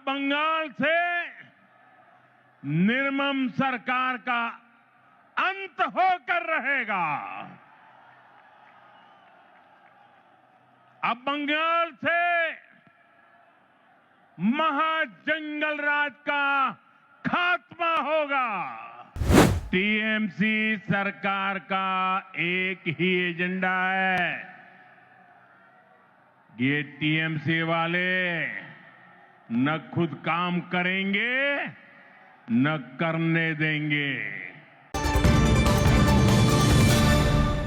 बंगाल से निर्मम सरकार का अंत होकर रहेगा। अब बंगाल से महाजंगल राज का खात्मा होगा। टीएमसी सरकार का एक ही एजेंडा है। ये टीएमसी वाले न खुद काम करेंगे न करने देंगे।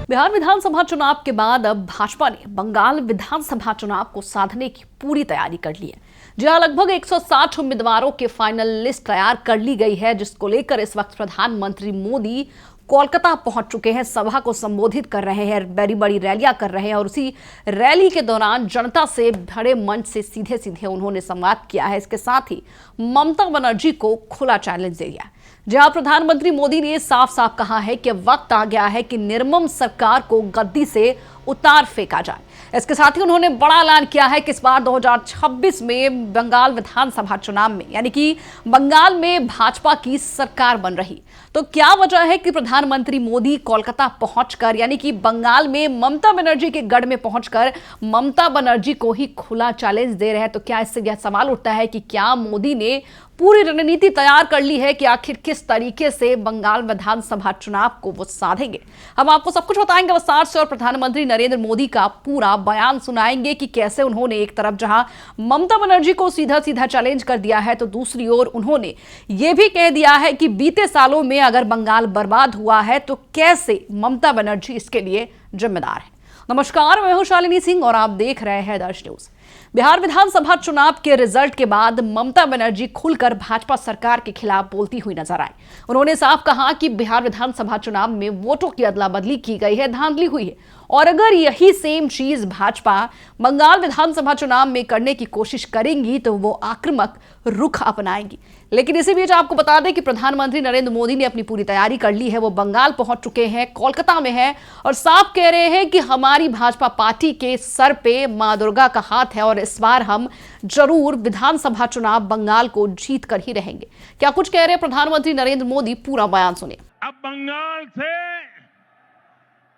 बिहार विधानसभा चुनाव के बाद अब भाजपा ने बंगाल विधानसभा चुनाव को साधने की पूरी तैयारी कर ली है। जहां लगभग 160 उम्मीदवारों की फाइनल लिस्ट तैयार कर ली गई है, जिसको लेकर इस वक्त प्रधानमंत्री मोदी कोलकाता पहुंच चुके हैं, सभा को संबोधित कर रहे हैं, बड़ी बड़ी रैलियां कर रहे हैं और उसी रैली के दौरान जनता से भरे मंच से सीधे सीधे उन्होंने संवाद किया है। इसके साथ ही ममता बनर्जी को खुला चैलेंज दे दिया, जहां प्रधानमंत्री मोदी ने साफ साफ कहा है कि वक्त आ गया है कि निर्मम सरकार को गद्दी से उतार फेंका जाए। इसके साथ ही उन्होंने बड़ा ऐलान किया है कि इस बार 2026 में बंगाल विधानसभा चुनाव में यानी कि बंगाल में भाजपा की सरकार बन रही। तो क्या वजह है कि प्रधानमंत्री मोदी कोलकाता पहुंचकर यानी कि बंगाल में ममता बनर्जी के गढ़ में पहुंचकर ममता बनर्जी को ही खुला चैलेंज दे रहे हैं? तो क्या इससे यह सवाल उठता है कि क्या मोदी ने पूरी रणनीति तैयार कर ली है कि आखिर किस तरीके से बंगाल विधानसभा चुनाव को वो साधेंगे? हम आपको सब कुछ बताएंगे विस्तार से और प्रधानमंत्री नरेंद्र मोदी का पूरा बयान सुनाएंगे कि कैसे उन्होंने एक तरफ जहां ममता बनर्जी को सीधा सीधा चैलेंज कर दिया है, तो दूसरी ओर उन्होंने ये भी कह दिया है कि बीते सालों में अगर बंगाल बर्बाद हुआ है तो कैसे ममता बनर्जी इसके लिए जिम्मेदार है। नमस्कार, मैं हूं शालिनी सिंह और आप देख रहे हैं दर्श न्यूज। बिहार विधानसभा चुनाव के रिजल्ट के बाद ममता बनर्जी खुलकर भाजपा सरकार के खिलाफ बोलती हुई नजर आई। उन्होंने साफ कहा कि बिहार विधानसभा चुनाव में वोटों की अदला बदली की गई है, धांधली हुई है और अगर यही सेम चीज भाजपा बंगाल विधानसभा चुनाव में करने की कोशिश करेंगी तो वो आक्रामक रुख अपनाएंगी। लेकिन इसी बीच आपको बता दें कि प्रधानमंत्री नरेंद्र मोदी ने अपनी पूरी तैयारी कर ली है। वो बंगाल पहुंच चुके हैं, कोलकाता में हैं और साफ कह रहे हैं कि हमारी भाजपा पार्टी के सर पे मां दुर्गा का हाथ है और इस बार हम जरूर विधानसभा चुनाव बंगाल को जीत कर ही रहेंगे। क्या कुछ कह रहे हैं प्रधानमंत्री नरेंद्र मोदी, पूरा बयान सुनिए। अब बंगाल से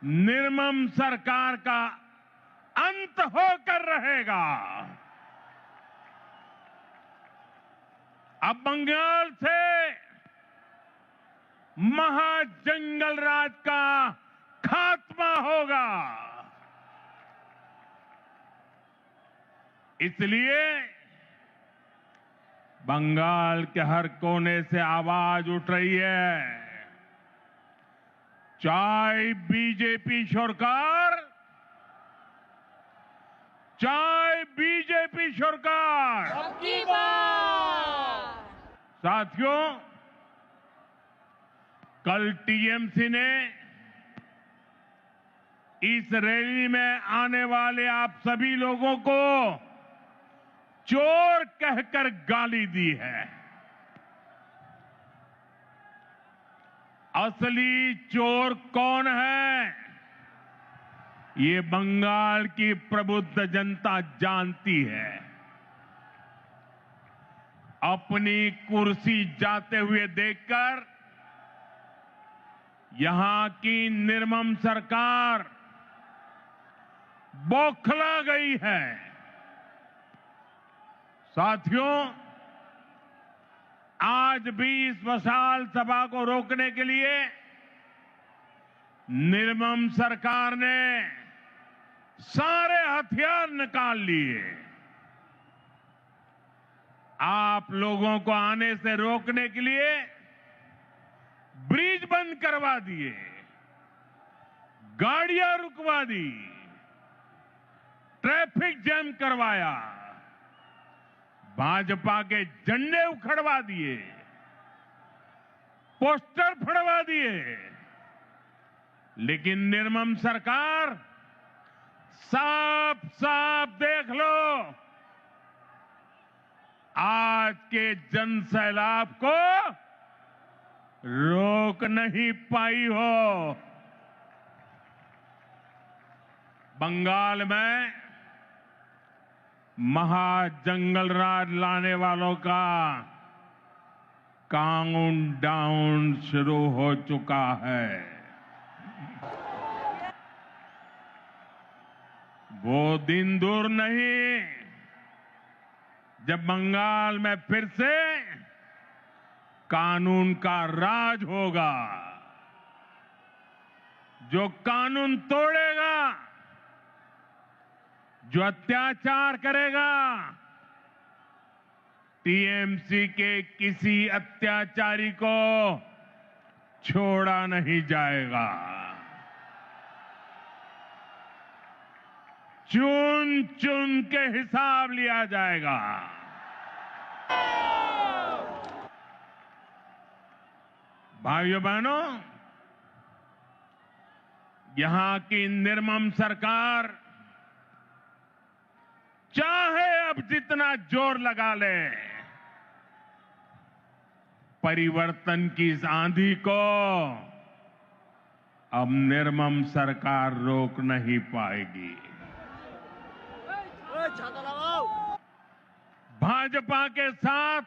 निर्मम सरकार का अंत होकर रहेगा। अब बंगाल से महाजंगल राज का खात्मा होगा। इसलिए बंगाल के हर कोने से आवाज उठ रही है, चाहे बीजेपी सरकार, चाहे बीजेपी सरकार। साथियों, कल टीएमसी ने इस रैली में आने वाले आप सभी लोगों को चोर कहकर गाली दी है। असली चोर कौन है, ये बंगाल की प्रबुद्ध जनता जानती है। अपनी कुर्सी जाते हुए देखकर यहां की निर्मम सरकार बौखला गई है। साथियों, आज भी इस विशाल सभा को रोकने के लिए निर्मम सरकार ने सारे हथियार निकाल लिए। आप लोगों को आने से रोकने के लिए ब्रिज बंद करवा दिए, गाड़ियां रुकवा दी, ट्रैफिक जैम करवाया, भाजपा के झंडे उखड़वा दिए, पोस्टर फड़वा दिए। लेकिन निर्मम सरकार, साफ साफ देख लो, आज के जन सैलाब को रोक नहीं पाई हो। बंगाल में महाजंगल राज लाने वालों का काउंटडाउन शुरू हो चुका है। वो दिन दूर नहीं जब बंगाल में फिर से कानून का राज होगा। जो कानून तोड़ेगा, जो अत्याचार करेगा, टीएमसी के किसी अत्याचारी को छोड़ा नहीं जाएगा। चुन चुन के हिसाब लिया जाएगा। भाइयों बहनों, यहां की निर्मम सरकार चाहे अब जितना जोर लगा ले, परिवर्तन की इस आंधी को अब निर्मम सरकार रोक नहीं पाएगी। भाजपा के साथ,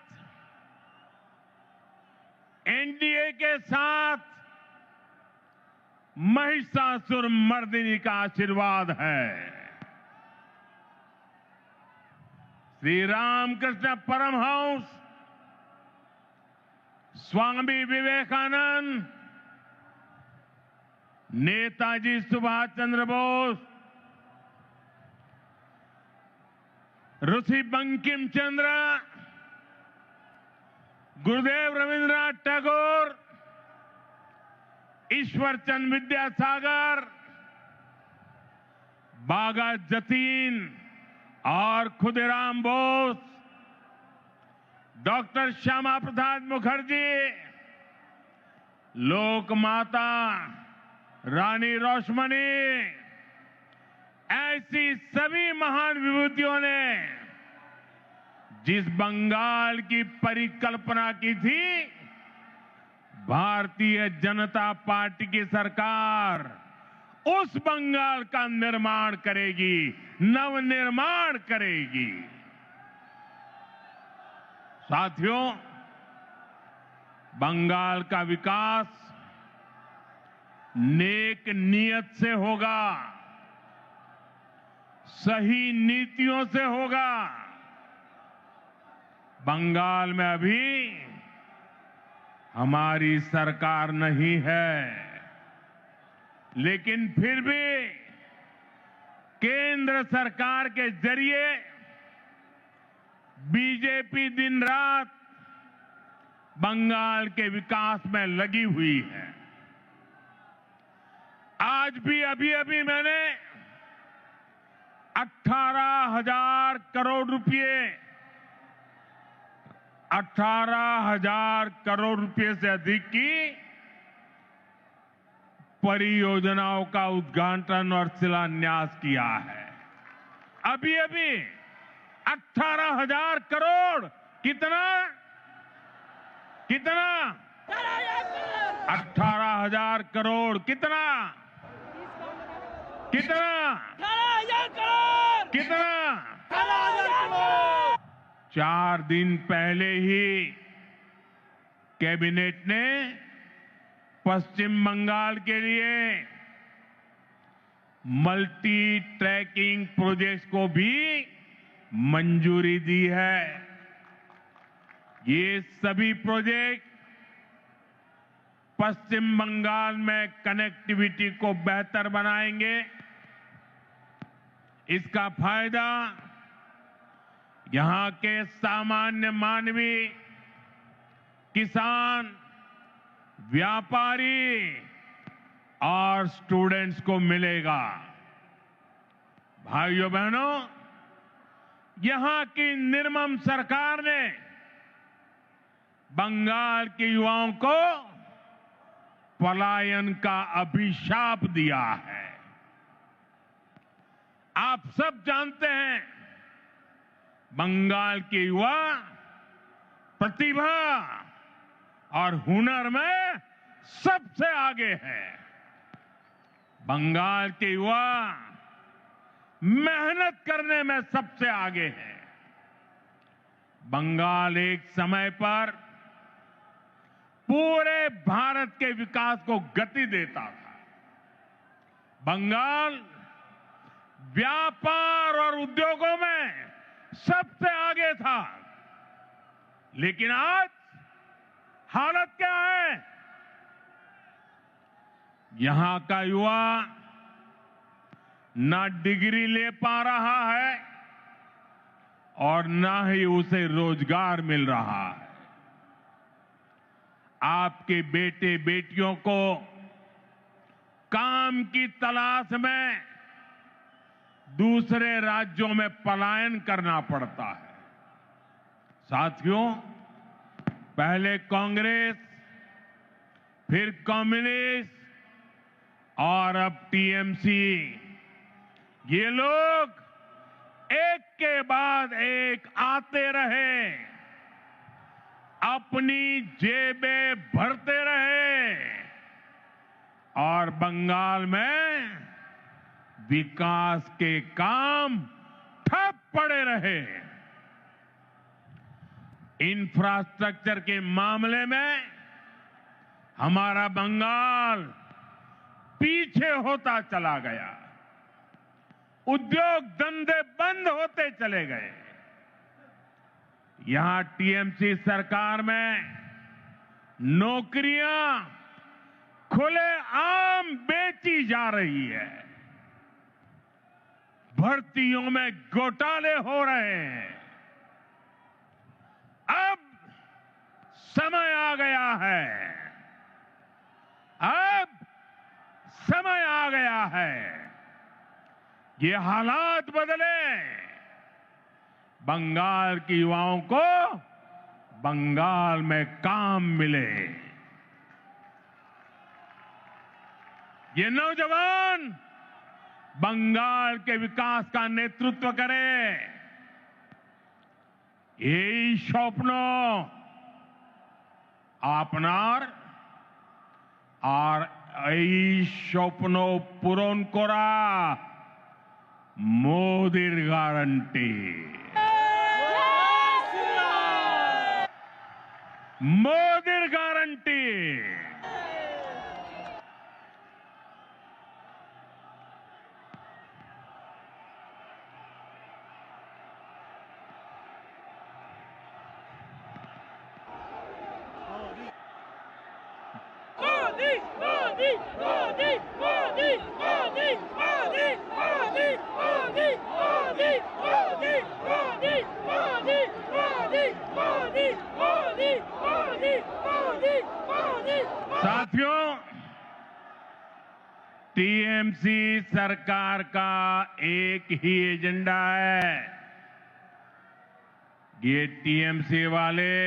एनडीए के साथ महिषासुर मर्दिनी का आशीर्वाद है। श्री रामकृष्ण परमहंस, स्वामी विवेकानंद, नेताजी सुभाष चंद्र बोस, ऋषि बंकिम चंद्र, गुरुदेव रविंद्रनाथ टैगोर, ईश्वर चंद्र विद्यासागर, बागा जतीन और खुदीराम बोस, डॉक्टर श्यामा प्रसाद मुखर्जी, लोक माता रानी रोशमनी, ऐसी सभी महान विभूतियों ने जिस बंगाल की परिकल्पना की थी, भारतीय जनता पार्टी की सरकार उस बंगाल का निर्माण करेगी, नवनिर्माण करेगी। साथियों, बंगाल का विकास नेक नियत से होगा, सही नीतियों से होगा। बंगाल में अभी हमारी सरकार नहीं है, लेकिन फिर भी केंद्र सरकार के जरिए बीजेपी दिन रात बंगाल के विकास में लगी हुई है। आज भी अभी मैंने 18,000 करोड़ रुपए 18,000 करोड़ रुपए से अधिक की परियोजनाओं का उद्घाटन और शिलान्यास किया है। अभी 18,000 करोड़ कितना 18,000 करोड़ कितना 4 दिन पहले ही कैबिनेट ने पश्चिम बंगाल के लिए मल्टी ट्रैकिंग प्रोजेक्ट्स को भी मंजूरी दी है। ये सभी प्रोजेक्ट पश्चिम बंगाल में कनेक्टिविटी को बेहतर बनाएंगे। इसका फायदा यहां के सामान्य मानवी, किसान, व्यापारी और स्टूडेंट्स को मिलेगा। भाइयों बहनों, यहां की निर्मम सरकार ने बंगाल के युवाओं को पलायन का अभिशाप दिया है। आप सब जानते हैं, बंगाल के युवा प्रतिभा और हुनर में सबसे आगे है। बंगाल के युवा मेहनत करने में सबसे आगे है। बंगाल एक समय पर पूरे भारत के विकास को गति देता था। बंगाल व्यापार और उद्योगों में सबसे आगे था। लेकिन आज हालत क्या है? यहां का युवा ना डिग्री ले पा रहा है और ना ही उसे रोजगार मिल रहा है। आपके बेटे बेटियों को काम की तलाश में दूसरे राज्यों में पलायन करना पड़ता है। साथियों, पहले कांग्रेस, फिर कम्युनिस्ट और अब टीएमसी, ये लोग एक के बाद एक आते रहे, अपनी जेबें भरते रहे और बंगाल में विकास के काम ठप पड़े रहे। इंफ्रास्ट्रक्चर के मामले में हमारा बंगाल पीछे होता चला गया। उद्योग धंधे बंद होते चले गए। यहां टीएमसी सरकार में नौकरियां खुलेआम बेची जा रही है। भर्तियों में घोटाले हो रहे हैं। अब समय आ गया है। अब समय आ गया है। ये हालात बदले। बंगाल के युवाओं को बंगाल में काम मिले। ये नौजवान बंगाल के विकास का नेतृत्व करें। এই স্বপ্ন আপনার আর এই স্বপ্ন পূরণ করা মোদির গ্যারান্টি। মোদির গ্যারান্টি। साथियों, टीएमसी सरकार का एक ही एजेंडा है। ये टीएमसी वाले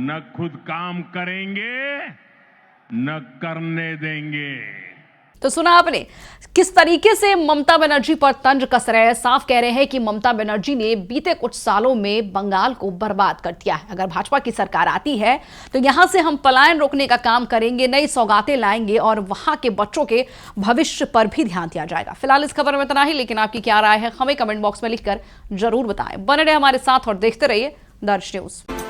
न खुद काम करेंगे न करने देंगे। तो सुना आपने किस तरीके से ममता बनर्जी पर तंज कस रहे हैं। साफ कह रहे हैं कि ममता बनर्जी ने बीते कुछ सालों में बंगाल को बर्बाद कर दिया है। अगर भाजपा की सरकार आती है तो यहां से हम पलायन रोकने का काम करेंगे, नई सौगातें लाएंगे और वहां के बच्चों के भविष्य पर भी ध्यान दिया जाएगा। फिलहाल इस खबर में इतना ही, लेकिन आपकी क्या राय है हमें कमेंट बॉक्स में लिखकर जरूर बताएं। बने रहे हमारे साथ और देखते रहिए दर्श न्यूज।